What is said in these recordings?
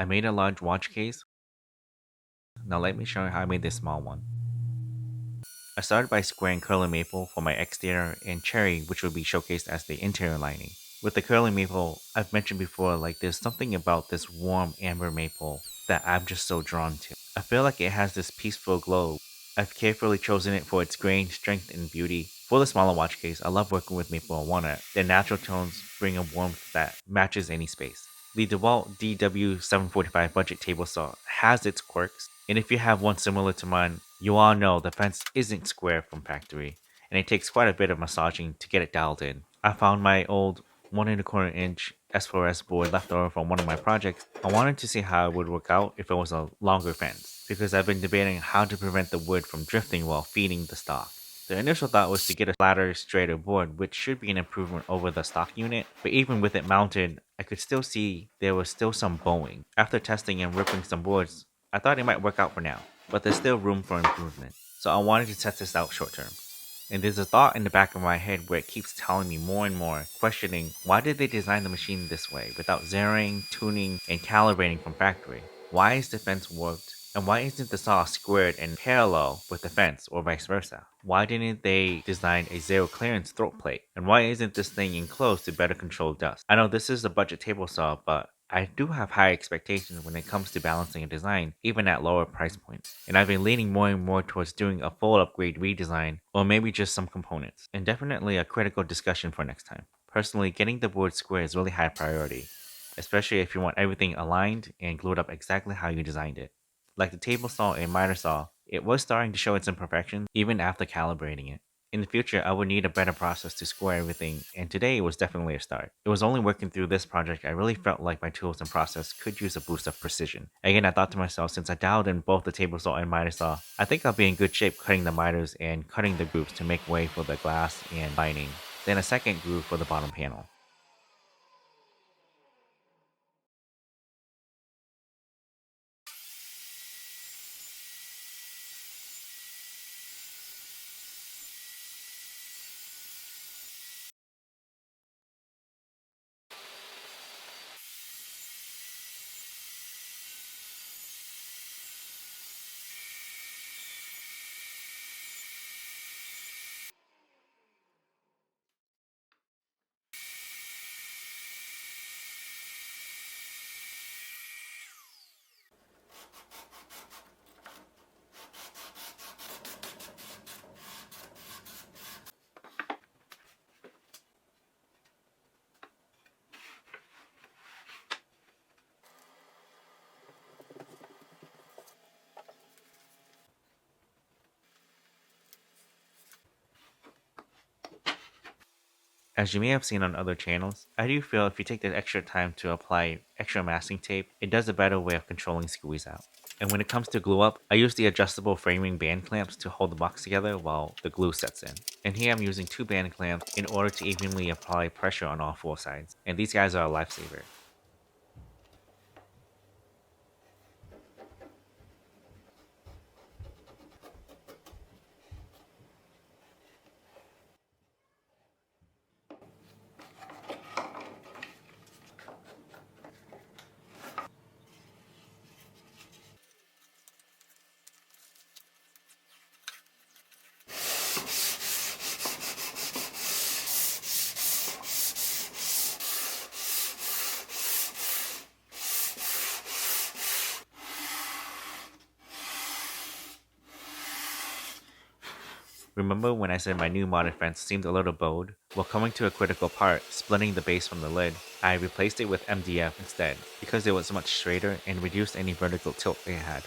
I made a large watch case. Now let me show you how I made this small one. I started by squaring curly maple for my exterior and cherry, which will be showcased as the interior lining. With the curly maple, I've mentioned before, like there's something about this warm amber maple that I'm just so drawn to. I feel like it has this peaceful glow. I've carefully chosen it for its grain, strength, and beauty. For the smaller watch case, I love working with maple and walnut. Their natural tones bring a warmth that matches any space. The DeWalt DW745 budget table saw has its quirks, and if you have one similar to mine, you all know the fence isn't square from factory, and it takes quite a bit of massaging to get it dialed in. I found my old 1 1/4 inch S4S board left over from one of my projects. I wanted to see how it would work out if it was a longer fence, because I've been debating how to prevent the wood from drifting while feeding the stock. The initial thought was to get a flatter, straighter board, which should be an improvement over the stock unit, but even with it mounted, I could still see there was still some bowing. After testing and ripping some boards, I thought it might work out for now, but there's still room for improvement. So I wanted to test this out short term. And there's a thought in the back of my head where it keeps telling me more and more, questioning why did they design the machine this way without zeroing, tuning, and calibrating from factory? Why is the fence warped? And why isn't the saw squared and parallel with the fence or vice versa? Why didn't they design a zero clearance throat plate? And why isn't this thing enclosed to better control dust? I know this is a budget table saw, but I do have high expectations when it comes to balancing a design, even at lower price points. And I've been leaning more and more towards doing a full upgrade redesign, or maybe just some components. And definitely a critical discussion for next time. Personally, getting the board square is really high priority, especially if you want everything aligned and glued up exactly how you designed it. Like the table saw and miter saw, it was starting to show its imperfections even after calibrating it. In the future, I would need a better process to square everything, and today was definitely a start. It was only working through this project I really felt like my tools and process could use a boost of precision. Again, I thought to myself, since I dialed in both the table saw and miter saw, I think I'll be in good shape cutting the miters and cutting the grooves to make way for the glass and lining, then a second groove for the bottom panel. As you may have seen on other channels, I do feel if you take the extra time to apply extra masking tape, it does a better way of controlling squeeze out. And when it comes to glue up, I use the adjustable framing band clamps to hold the box together while the glue sets in. And here I'm using two band clamps in order to evenly apply pressure on all four sides. And these guys are a lifesaver. Remember when I said my new modern fence seemed a little bowed? Well, coming to a critical part, splitting the base from the lid, I replaced it with MDF instead, because it was much straighter and reduced any vertical tilt it had.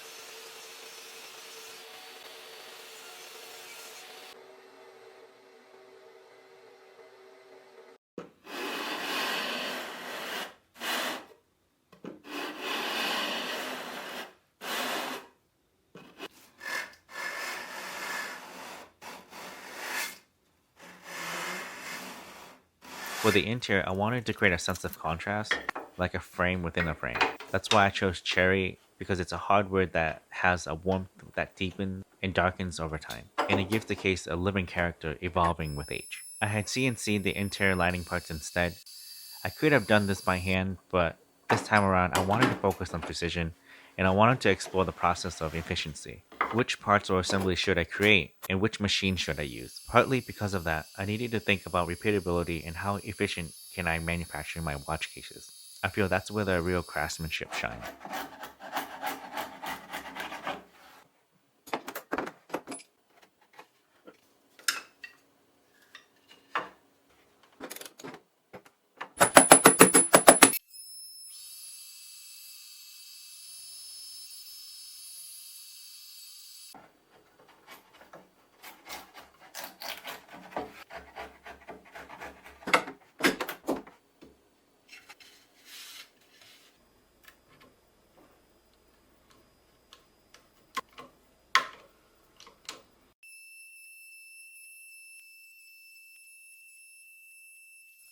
For the interior, I wanted to create a sense of contrast, like a frame within a frame. That's why I chose cherry, because it's a hardwood that has a warmth that deepens and darkens over time, and it gives the case a living character evolving with age. I had CNC'd the interior lining parts instead. I could have done this by hand, but This time around, I wanted to focus on precision, and I wanted to explore the process of efficiency. Which parts or assemblies should I create, and which machine should I use? Partly because of that, I needed to think about repeatability and how efficient can I manufacture my watch cases. I feel that's where the real craftsmanship shines.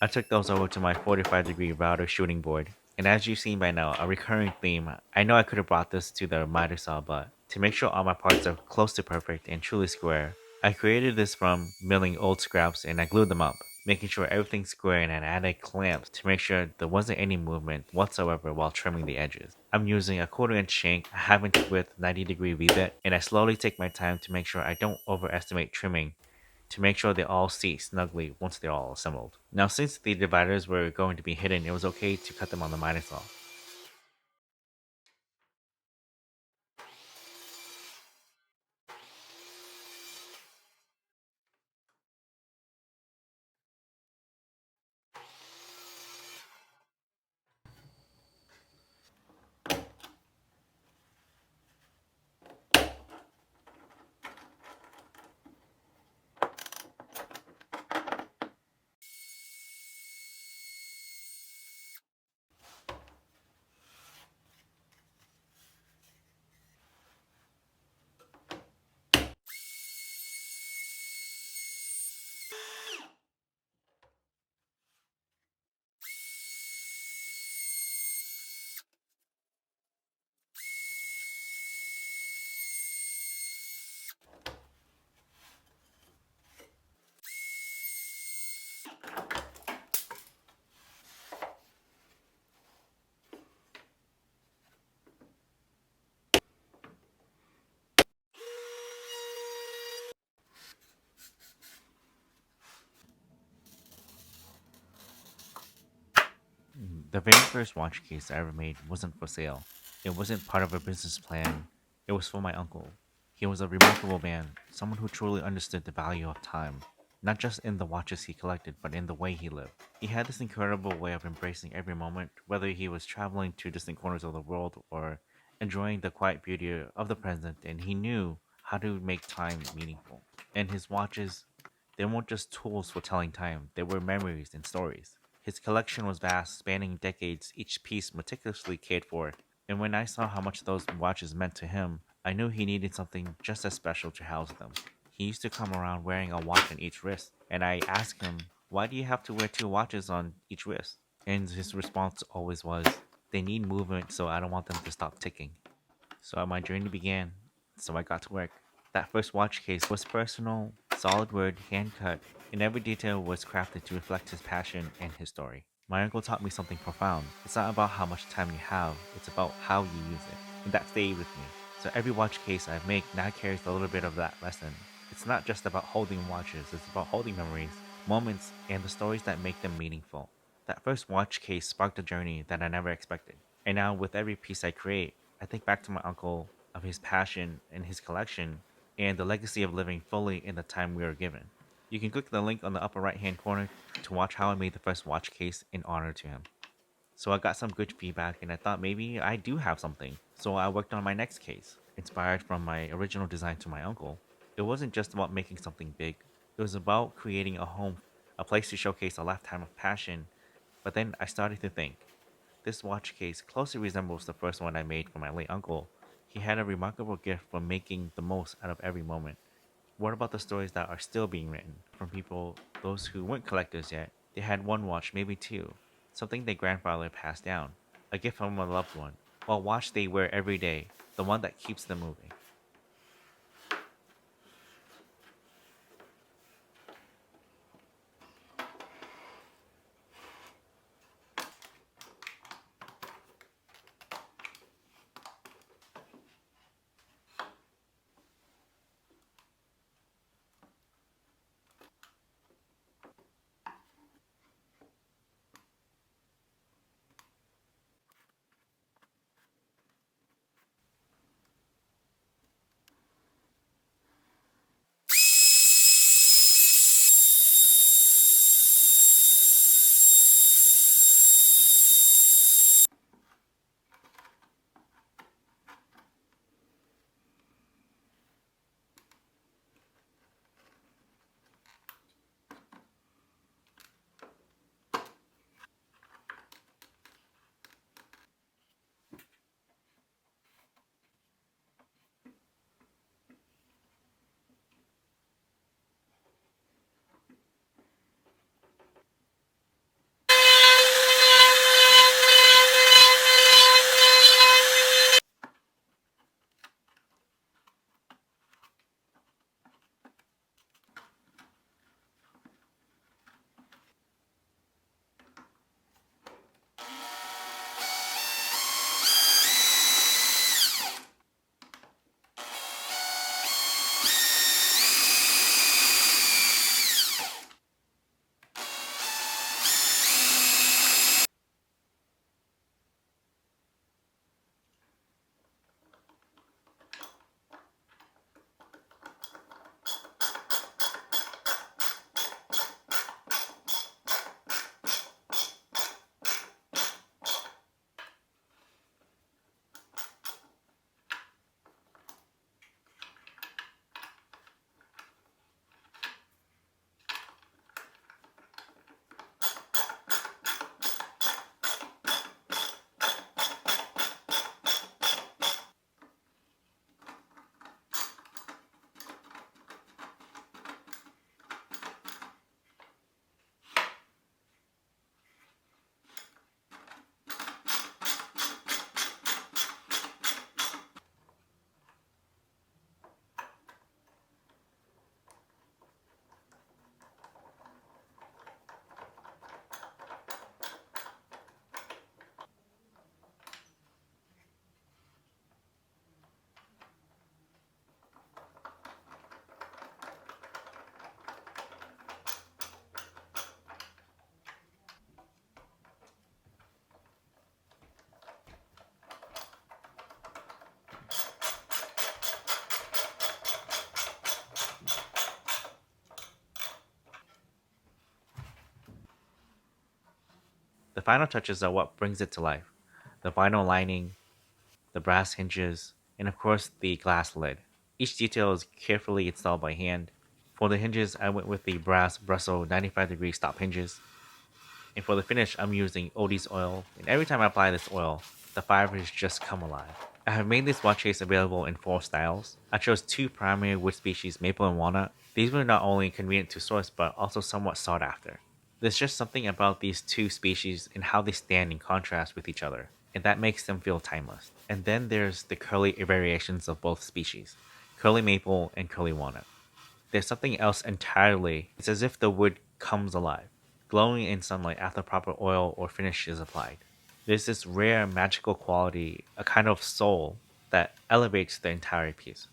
I took those over to my 45-degree router shooting board, and as you've seen by now, a recurring theme, I know I could have brought this to the miter saw, but to make sure all my parts are close to perfect and truly square, I created this from milling old scraps and I glued them up, making sure everything's square, and I added clamps to make sure there wasn't any movement whatsoever while trimming the edges. I'm using a quarter-inch shank, a half-inch width 90-degree V-bit, and I slowly take my time to make sure I don't overestimate trimming to make sure they all seat snugly once they're all assembled. Now, since the dividers were going to be hidden, it was okay to cut them on the miter saw. The very first watch case I ever made wasn't for sale. It wasn't part of a business plan. It was for my uncle. He was a remarkable man, someone who truly understood the value of time, not just in the watches he collected, but in the way he lived. He had this incredible way of embracing every moment, whether he was traveling to distant corners of the world or enjoying the quiet beauty of the present, and he knew how to make time meaningful. And his watches, they weren't just tools for telling time, they were memories and stories. His collection was vast, spanning decades, each piece meticulously cared for, and when I saw how much those watches meant to him, I knew he needed something just as special to house them. He used to come around wearing a watch on each wrist, and I asked him, "Why do you have to wear two watches on each wrist?" And his response always was, "They need movement, so I don't want them to stop ticking." So my journey began. So I got to work. That first watch case was personal, solid wood, hand cut, and every detail was crafted to reflect his passion and his story. My uncle taught me something profound. It's not about how much time you have, it's about how you use it. And that stayed with me. So every watch case I make now carries a little bit of that lesson. It's not just about holding watches, it's about holding memories, moments, and the stories that make them meaningful. That first watch case sparked a journey that I never expected. And now, with every piece I create, I think back to my uncle, of his passion and his collection, and the legacy of living fully in the time we were given. You can click the link on the upper right hand corner to watch how I made the first watch case in honor to him. So I got some good feedback and I thought maybe I do have something. So I worked on my next case, inspired from my original design to my uncle. It wasn't just about making something big, it was about creating a home, a place to showcase a lifetime of passion. But then I started to think, this watch case closely resembles the first one I made for my late uncle. He had a remarkable gift for making the most out of every moment. What about the stories that are still being written from people, those who weren't collectors yet? They had one watch, maybe two, something their grandfather passed down, a gift from a loved one, or a watch they wear every day, the one that keeps them moving. The final touches are what brings it to life: the vinyl lining, the brass hinges, and of course the glass lid. Each detail is carefully installed by hand. For the hinges, I went with the brass Brussels 95-degree stop hinges. And for the finish, I'm using Odie's oil. And every time I apply this oil, the fibers just come alive. I have made this watch case available in 4 styles. I chose 2 primary wood species, maple and walnut. These were not only convenient to source, but also somewhat sought after. There's just something about these 2 species and how they stand in contrast with each other, and that makes them feel timeless. And then there's the curly variations of both species, curly maple and curly walnut. There's something else entirely. It's as if the wood comes alive, glowing in sunlight after proper oil or finish is applied. There's this rare magical quality, a kind of soul, that elevates the entire piece.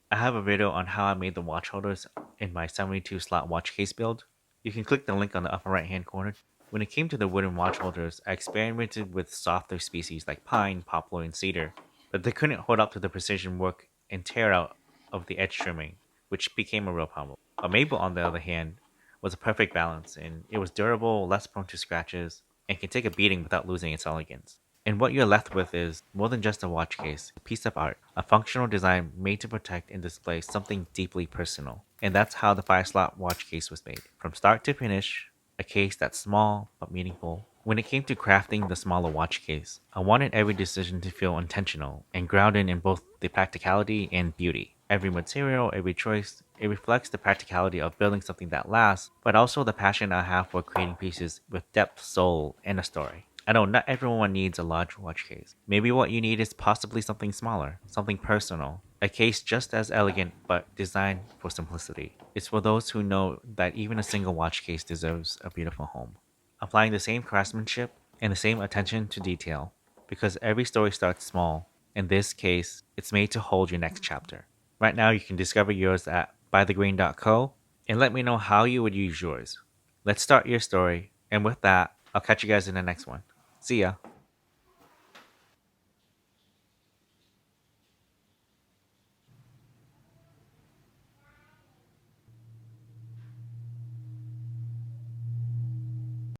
I have a video on how I made the watch holders in my 72 slot watch case build. You can click the link on the upper right hand corner. When it came to the wooden watch holders, I experimented with softer species like pine, poplar, and cedar, but they couldn't hold up to the precision work and tear out of the edge trimming, which became a real problem. A maple, on the other hand, was a perfect balance, and it was durable, less prone to scratches, and can take a beating without losing its elegance. And what you're left with is more than just a watch case, a piece of art, a functional design made to protect and display something deeply personal. And that's how the 5 slot watch case was made. From start to finish, a case that's small but meaningful. When it came to crafting the smaller watch case, I wanted every decision to feel intentional and grounded in both the practicality and beauty. Every material, every choice, it reflects the practicality of building something that lasts, but also the passion I have for creating pieces with depth, soul, and a story. I know not everyone needs a large watch case. Maybe what you need is possibly something smaller, something personal. A case just as elegant but designed for simplicity. It's for those who know that even a single watch case deserves a beautiful home. Applying the same craftsmanship and the same attention to detail, because every story starts small. In this case, it's made to hold your next chapter. Right now, you can discover yours at bythegreen.co and let me know how you would use yours. Let's start your story, and with that, I'll catch you guys in the next one. See ya.